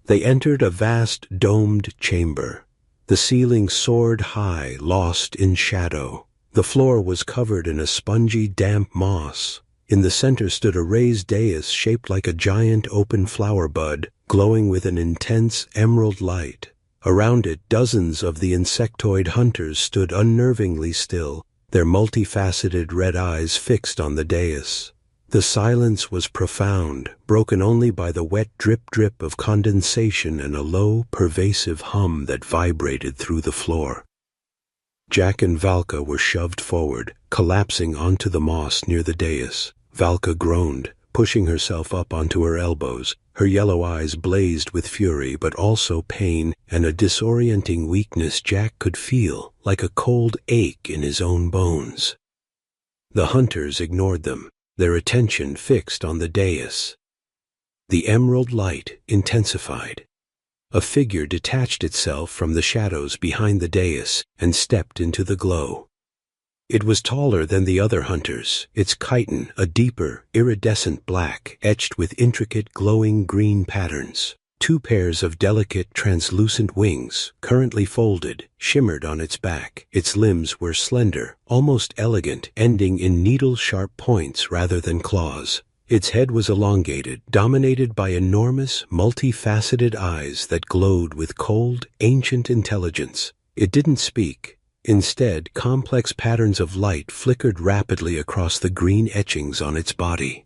They entered a vast domed chamber. The ceiling soared high, lost in shadow. The floor was covered in a spongy, damp moss. In the center stood a raised dais shaped like a giant open flower bud, glowing with an intense emerald light. Around it, dozens of the insectoid hunters stood unnervingly still, their multifaceted red eyes fixed on the dais. The silence was profound, broken only by the wet drip-drip of condensation and a low, pervasive hum that vibrated through the floor. Jack and Valka were shoved forward, collapsing onto the moss near the dais. Valka groaned, pushing herself up onto her elbows. Her yellow eyes blazed with fury, but also pain and a disorienting weakness Jack could feel, like a cold ache in his own bones. The hunters ignored them, their attention fixed on the dais. The emerald light intensified. A figure detached itself from the shadows behind the dais and stepped into the glow. It was taller than the other hunters, its chitin a deeper, iridescent black, etched with intricate glowing green patterns. Two pairs of delicate, translucent wings, currently folded, shimmered on its back. Its limbs were slender, almost elegant, ending in needle-sharp points rather than claws. Its head was elongated, dominated by enormous, multifaceted eyes that glowed with cold, ancient intelligence. It didn't speak. Instead, complex patterns of light flickered rapidly across the green etchings on its body.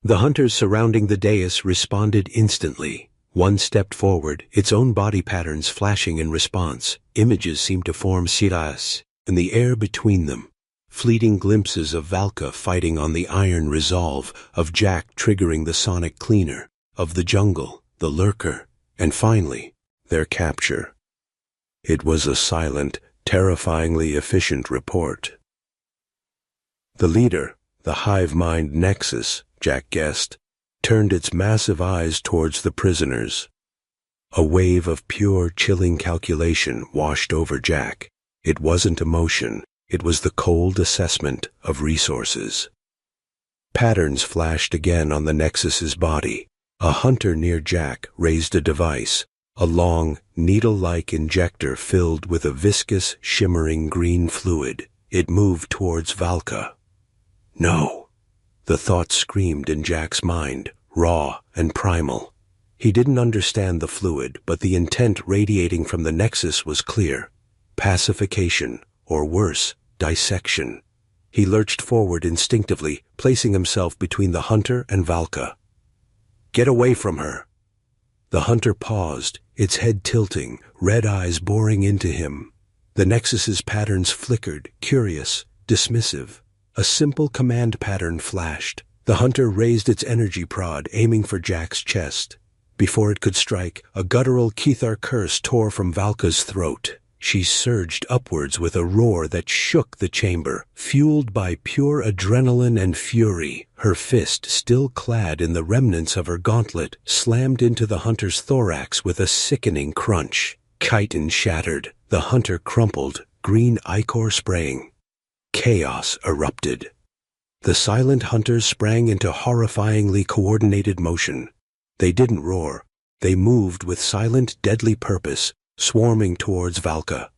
The hunters surrounding the dais responded instantly. One stepped forward, its own body patterns flashing in response. Images seemed to form silhouettes in the air between them. Fleeting glimpses of Valka fighting on the iron resolve, of Jack triggering the sonic cleaner, of the jungle, the lurker, and finally, their capture. It was a silent, terrifyingly efficient report. The leader, the hive mind Nexus, Jack guessed, turned its massive eyes towards the prisoners. A wave of pure, chilling calculation washed over Jack. It wasn't emotion. It was the cold assessment of resources. Patterns flashed again on the Nexus's body. A hunter near Jack raised a device, a long, needle-like injector filled with a viscous, shimmering green fluid. It moved towards Valka. No. The thought screamed in Jack's mind, raw and primal. He didn't understand the fluid, but the intent radiating from the Nexus was clear. Pacification, or worse, dissection. He lurched forward instinctively, placing himself between the hunter and Valka. "Get away from her!" The hunter paused, its head tilting, red eyes boring into him. The Nexus's patterns flickered, curious, dismissive. A simple command pattern flashed. The hunter raised its energy prod, aiming for Jack's chest. Before it could strike, a guttural Kethar curse tore from Valka's throat. She surged upwards with a roar that shook the chamber, fueled by pure adrenaline and fury. Her fist, still clad in the remnants of her gauntlet, slammed into the hunter's thorax with a sickening crunch. Chitin shattered. The hunter crumpled, green ichor spraying. Chaos erupted. The silent hunters sprang into horrifyingly coordinated motion. They didn't roar. They moved with silent, deadly purpose, swarming towards Valka.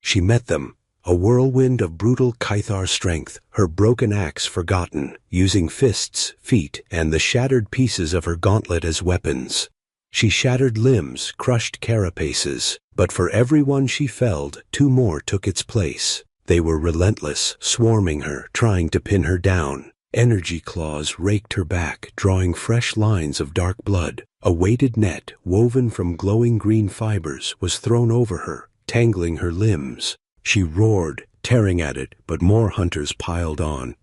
She met them, a whirlwind of brutal Kethar strength, her broken axe forgotten, using fists, feet, and the shattered pieces of her gauntlet as weapons. She shattered limbs, crushed carapaces, but for every one she felled, two more took its place. They were relentless, swarming her, trying to pin her down. Energy claws raked her back, drawing fresh lines of dark blood. A weighted net, woven from glowing green fibers, was thrown over her, tangling her limbs. She roared, tearing at it, but more hunters piled on.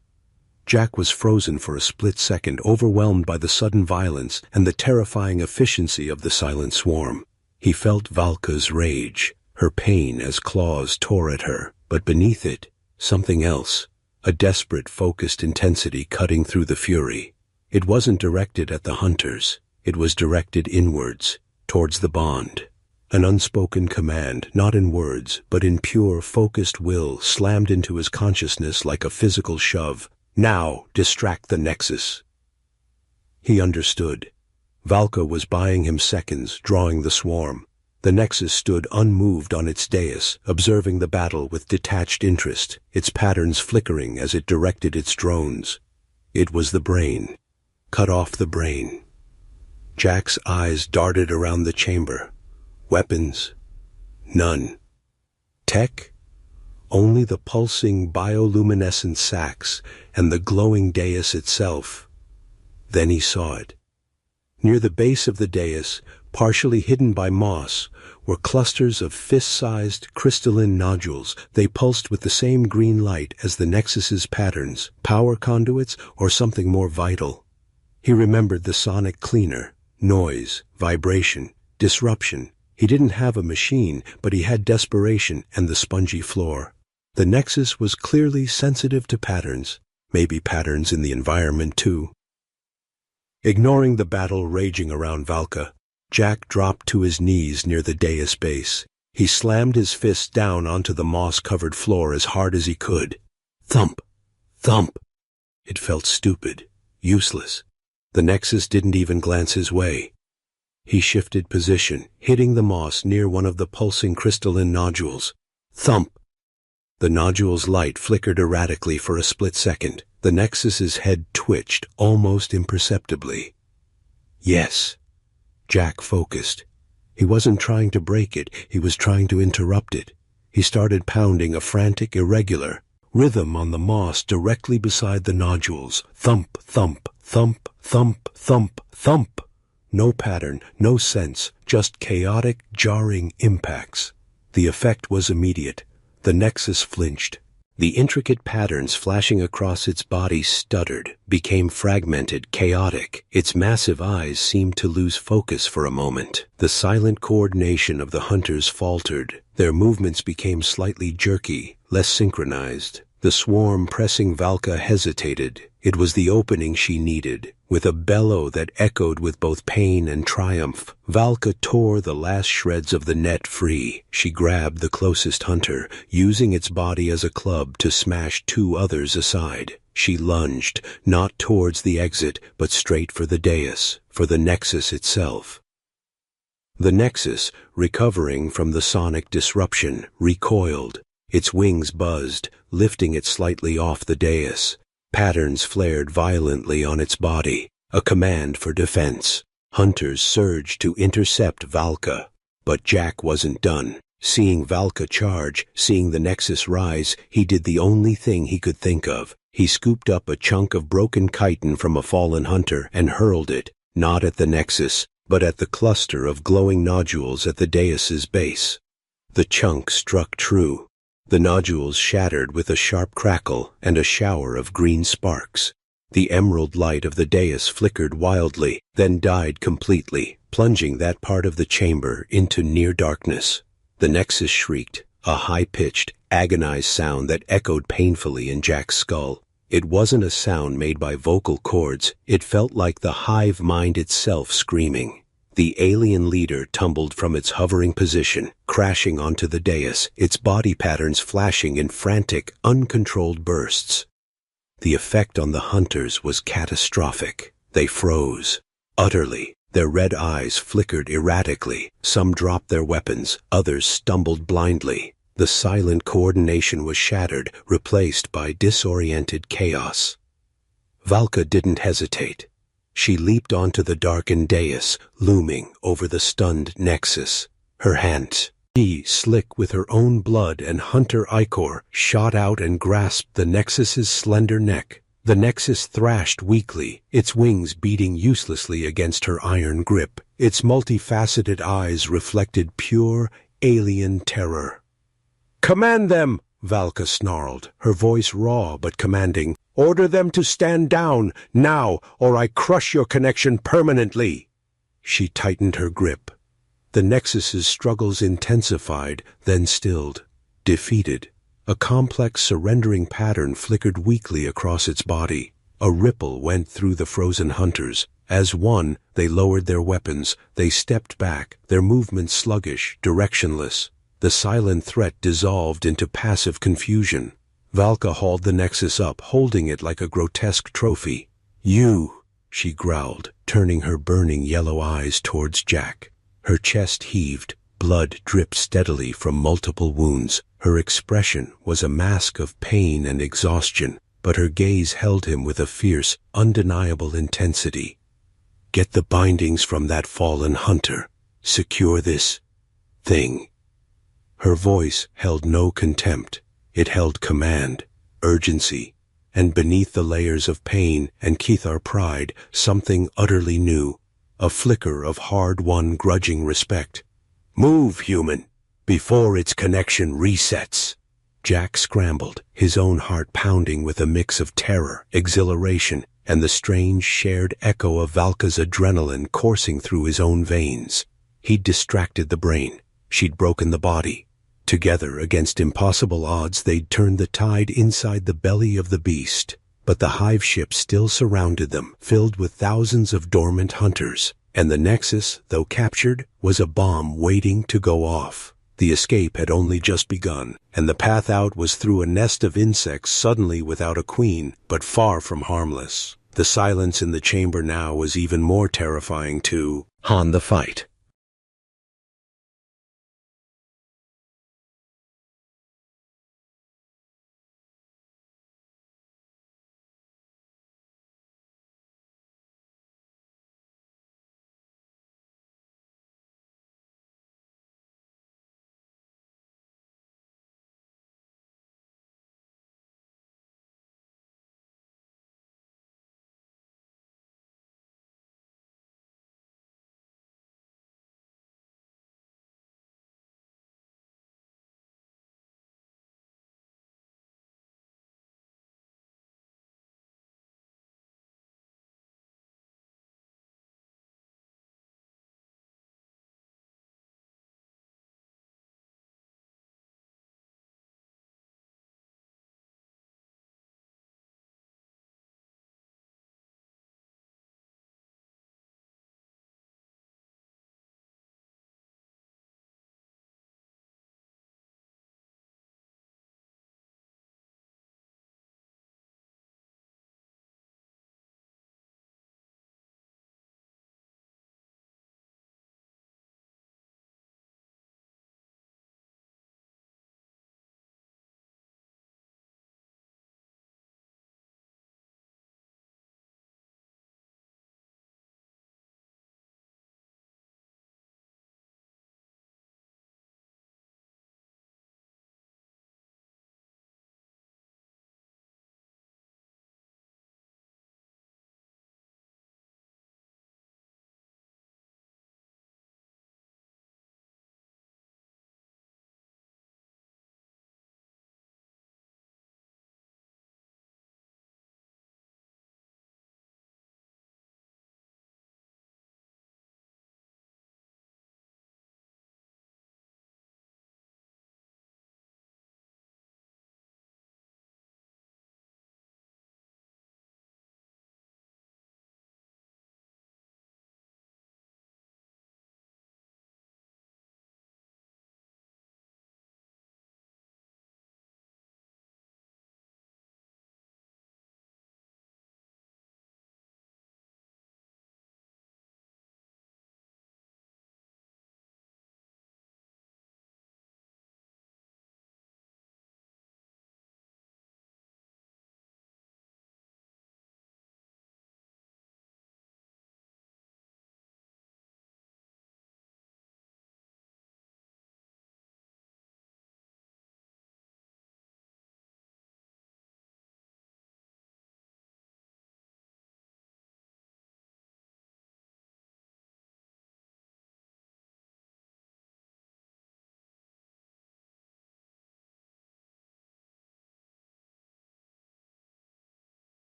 Jack was frozen for a split second, overwhelmed by the sudden violence and the terrifying efficiency of the silent swarm. He felt Valka's rage, her pain as claws tore at her, but beneath it, something else. A desperate, focused intensity cutting through the fury. It wasn't directed at the hunters. It was directed inwards, towards the bond. An unspoken command, not in words, but in pure, focused will, slammed into his consciousness like a physical shove. Now, distract the Nexus. He understood. Valka was buying him seconds, drawing the swarm. The Nexus stood unmoved on its dais, observing the battle with detached interest, its patterns flickering as it directed its drones. It was the brain. Cut off the brain. Jack's eyes darted around the chamber. Weapons? None. Tech? Only the pulsing bioluminescent sacs and the glowing dais itself. Then he saw it. Near the base of the dais, partially hidden by moss, were clusters of fist-sized crystalline nodules. They pulsed with the same green light as the Nexus's patterns, power conduits, or something more vital. He remembered the sonic cleaner, noise, vibration, disruption. He didn't have a machine, but he had desperation and the spongy floor. The Nexus was clearly sensitive to patterns, maybe patterns in the environment too. Ignoring the battle raging around Valka, Jack dropped to his knees near the dais base. He slammed his fist down onto the moss-covered floor as hard as he could. Thump! Thump! It felt stupid, useless. The Nexus didn't even glance his way. He shifted position, hitting the moss near one of the pulsing crystalline nodules. Thump! The nodule's light flickered erratically for a split second. The Nexus's head twitched almost imperceptibly. Yes. Jack focused. He wasn't trying to break it, he was trying to interrupt it. He started pounding a frantic, irregular rhythm on the moss directly beside the nodules. Thump, thump, thump, thump, thump, thump. No pattern, no sense, just chaotic, jarring impacts. The effect was immediate. The Nexus flinched. The intricate patterns flashing across its body stuttered, became fragmented, chaotic. Its massive eyes seemed to lose focus for a moment. The silent coordination of the hunters faltered. Their movements became slightly jerky, less synchronized. The swarm pressing Valka hesitated. It was the opening she needed. With a bellow that echoed with both pain and triumph, Valka tore the last shreds of the net free. She grabbed the closest hunter, using its body as a club to smash two others aside. She lunged, not towards the exit, but straight for the dais, for the Nexus itself. The Nexus, recovering from the sonic disruption, recoiled. Its wings buzzed, lifting it slightly off the dais. Patterns flared violently on its body, a command for defense. Hunters surged to intercept Valka. But Jack wasn't done. Seeing Valka charge, seeing the Nexus rise, he did the only thing he could think of. He scooped up a chunk of broken chitin from a fallen hunter and hurled it, not at the Nexus, but at the cluster of glowing nodules at the dais's base. The chunk struck true. The nodules shattered with a sharp crackle and a shower of green sparks. The emerald light of the dais flickered wildly, then died completely, plunging that part of the chamber into near darkness. The Nexus shrieked, a high-pitched, agonized sound that echoed painfully in Jack's skull. It wasn't a sound made by vocal cords. It felt like the hive mind itself screaming. The alien leader tumbled from its hovering position, crashing onto the dais, its body patterns flashing in frantic, uncontrolled bursts. The effect on the hunters was catastrophic. They froze, utterly. Their red eyes flickered erratically. Some dropped their weapons, others stumbled blindly. The silent coordination was shattered, replaced by disoriented chaos. Valka didn't hesitate. She leaped onto the darkened dais, looming over the stunned Nexus. Her hands, slick with her own blood and hunter ichor, shot out and grasped the Nexus's slender neck. The Nexus thrashed weakly, its wings beating uselessly against her iron grip. Its multifaceted eyes reflected pure, alien terror. "Command them!" Valka snarled, her voice raw but commanding. "Order them to stand down, now, or I crush your connection permanently." She tightened her grip. The Nexus's struggles intensified, then stilled. Defeated, a complex surrendering pattern flickered weakly across its body. A ripple went through the frozen hunters. As one, they lowered their weapons. They stepped back, their movements sluggish, directionless. The silent threat dissolved into passive confusion. Valka hauled the Nexus up, holding it like a grotesque trophy. "You," she growled, turning her burning yellow eyes towards Jack. Her chest heaved, blood dripped steadily from multiple wounds. Her expression was a mask of pain and exhaustion, but her gaze held him with a fierce, undeniable intensity. "Get the bindings from that fallen hunter. Secure this thing." Her voice held no contempt. It held command, urgency, and beneath the layers of pain and Kithar pride, something utterly new, a flicker of hard-won grudging respect. "Move, human, before its connection resets." Jack scrambled, his own heart pounding with a mix of terror, exhilaration, and the strange shared echo of Valka's adrenaline coursing through his own veins. He'd distracted the brain. She'd broken the body. Together, against impossible odds, they'd turned the tide inside the belly of the beast. But the hive ship still surrounded them, filled with thousands of dormant hunters. And the Nexus, though captured, was a bomb waiting to go off. The escape had only just begun, and the path out was through a nest of insects suddenly without a queen, but far from harmless. The silence in the chamber now was even more terrifying to On the fight.